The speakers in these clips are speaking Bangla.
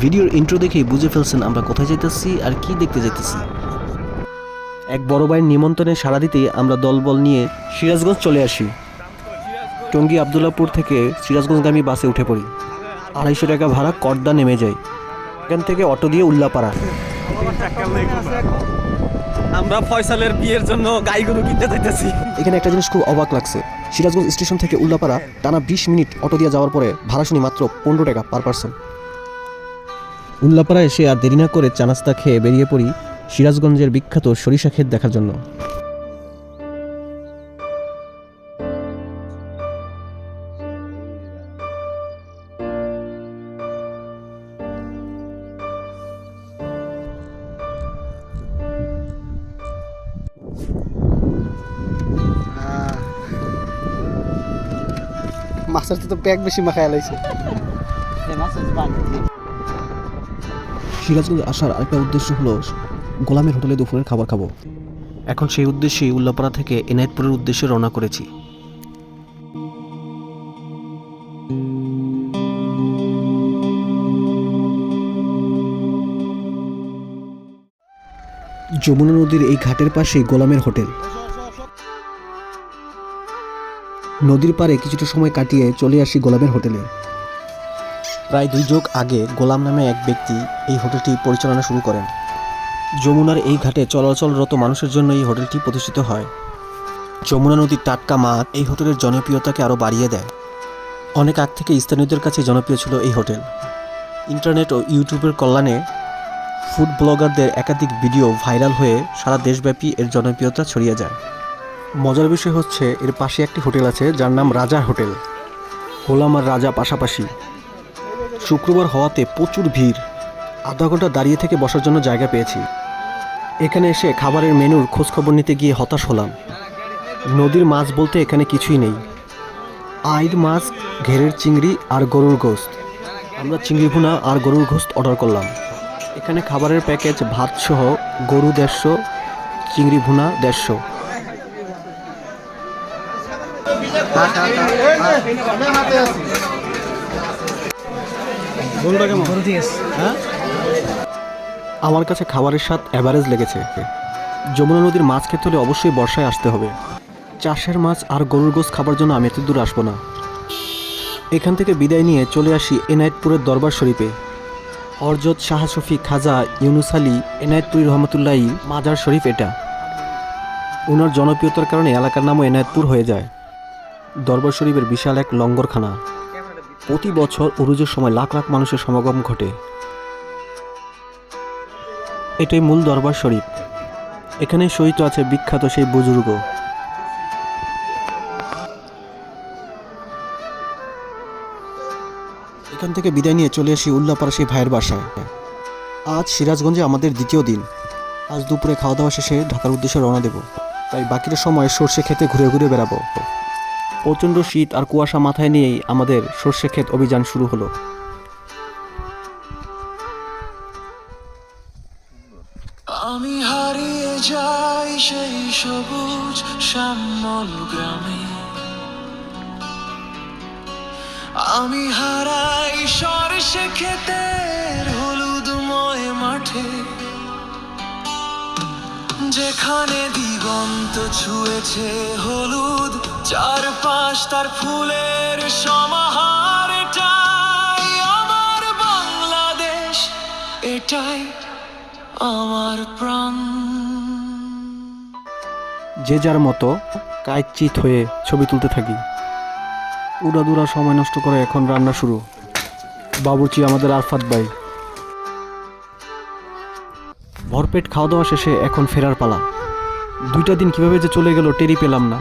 ভিডিওর ইন্ট্রো দেখেই বুঝে ফেলছেন আমরা কোথায় যাইতেছি আর কি দেখতে যাইতেছি। এক বড় ভাইয়ের নিমন্ত্রণে সাড়া দিতেই আমরা দলবল নিয়ে সিরাজগঞ্জ চলে আসি। টঙ্গী আবদুল্লাপুর থেকে সিরাজগঞ্জগামী বাসে উঠে পড়ি। 250 টাকা ভাড়া করদা নেমে যাই। এখান থেকে অটো দিয়ে উল্লাপাড়া। আমরা ফয়সালের বিয়ের জন্য গাই গরু কিনতে যাইতেছি। এখানে একটা জিনিস খুব অবাক লাগছে, সিরাজগঞ্জ স্টেশন থেকে উল্লাপাড়া টানা 20 মিনিট অটো দিয়ে যাওয়ার পরে ভাড়া শুনি মাত্র 15 টাকা পার পার্সন। উল্লাপাড়া এসে আর দেরি না করে চা নাস্তা খেয়ে বেরিয়ে পড়ি সিরাজগঞ্জের বিখ্যাত সরিষা ক্ষেত দেখার জন্য। মাছের তো প্যাক বেশি মাখায় লাইছে। সিরাজগঞ্জ আসার আরেকটা উদ্দেশ্য হলো গোলামের হোটেলে দুপুরের খাবার খাবো। এখন সেই উদ্দেশ্যেই উল্লাপাড়া থেকে এনায়েতপুরের উদ্দেশ্যে রওনা করেছি। যমুনা নদীর এই ঘাটের পাশেই গোলামের হোটেল। নদীর পাড়ে কিছুটা সময় কাটিয়ে চলে আসি গোলামের হোটেলে। প্রায় 2 যুগ আগে গোলাম নামে এক ব্যক্তি এই হোটেলটি পরিচালনা শুরু করেন। যমুনার এই ঘাটে চলাচলরত মানুষের জন্য এই হোটেলটি প্রতিষ্ঠিত হয়। যমুনা নদীর টাটকা মাছ এই হোটেলের জনপ্রিয়তাকে আরও বাড়িয়ে দেয়। অনেক আগ থেকে স্থানীয়দের কাছে জনপ্রিয় ছিল এই হোটেল। ইন্টারনেট ও ইউটিউবের কল্যাণে ফুড ব্লগারদের একাধিক ভিডিও ভাইরাল হয়ে সারা দেশব্যাপী এর জনপ্রিয়তা ছড়িয়ে যায়। মজার বিষয় হচ্ছে এর পাশে একটি হোটেল আছে যার নাম রাজা হোটেল। গোলাম আর রাজা পাশাপাশি। শুক্রবার হওয়াতে প্রচুর ভিড়। আধা ঘন্টা দাঁড়িয়ে থেকে বসার জন্য জায়গা পেয়েছি। এখানে এসে খাবারের মেনুর খোঁজখবর নিতে গিয়ে হতাশ হলাম। নদীর মাছ বলতে এখানে কিছুই নেই। আইড় মাছ, ঘেরের চিংড়ি আর গরুর গোশত। আমরা চিংড়ি ভুনা আর গরুর গোশত অর্ডার করলাম। এখানে খাবারের প্যাকেজ ভাত সহ গরু 150, চিংড়ি ভুনা 150। আমার কাছে খাবারের স্বাদ অ্যাভারেজ লেগেছে। যমুনা নদীর মাছ খেতে হলে অবশ্যই বর্ষায় আসতে হবে। চাষের মাছ আর গরুর গোশত খাবার জন্য আমি এত দূর আসবো না। এখান থেকে বিদায় নিয়ে চলে আসি এনায়েতপুরের দরবার শরীফে। হযরত শাহ শফি খাজা ইউনুস আলী এনায়েতপুরি রহমতুল্লাহি মাজার শরীফ এটা। ওনার জনপ্রিয়তার কারণে এলাকার নামও এনায়েতপুর হয়ে যায়। দরবার শরীফের বিশাল এক লঙ্গরখানা। প্রতি বছর উরুজের সময় লাখ লাখ মানুষের সমাগম ঘটে। এটাই মূল দরবার শরীফ। এখানে শহীদ আছে বিখ্যাত সেই বুজুর্গ। এখান থেকে বিদায় নিয়ে চলে আসি উল্লাপাড়া সেই ভাইয়ের বাসায়। আজ সিরাজগঞ্জে আমাদের দ্বিতীয় দিন। আজ দুপুরে খাওয়া দাওয়া শেষে ঢাকার উদ্দেশ্যে রওনা দেব। তাই বাকিটা সময় সর্ষে খেতে ঘুরে ঘুরে বেড়াবো। প্রচণ্ড শীত আর কুয়াশা মাথায় নিয়েই আমাদের সর্ষে ক্ষেত অভিযান শুরু হলো। আমি হারিয়ে যাই সেই সবুজ শ্যামল গ্রামে, আমি হারাই সরষে ক্ষেতের হলুদময় মাঠে, যেখানে দিগন্ত ছুঁয়েছে হলুদ, চারপাশ তার ফুলের সমাহার। এটাই আমার বাংলাদেশ, এটাই আমার প্রাণ। যে যার মতো কায়চিত হয়ে ছবি তুলতে থাকি। উড়াদুরা সময় নষ্ট করে এখন রান্না শুরু। বাবুর্চি আমাদের আরফাত ভাই। ভরপেট খাওয়া দাওয়া শেষে এখন ফেরার পালা। 2টা দিন কিভাবে যে চলে গেল টেরই পেলাম না।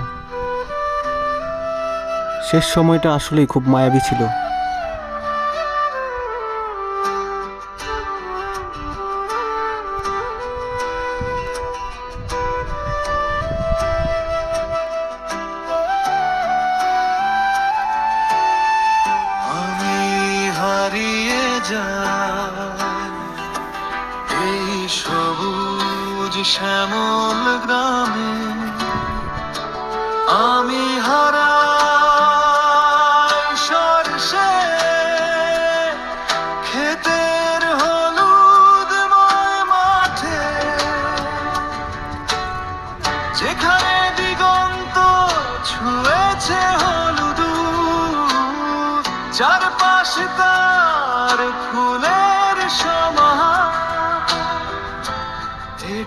শেষ সময়টা আসলেই খুব মায়াবী ছিল। আমি হারিয়ে যাই এই সবুজ শ্যামল গ্রামে, আমি হারাই সরষে ক্ষেতের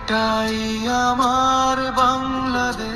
এটাই আমার বাংলাদেশ।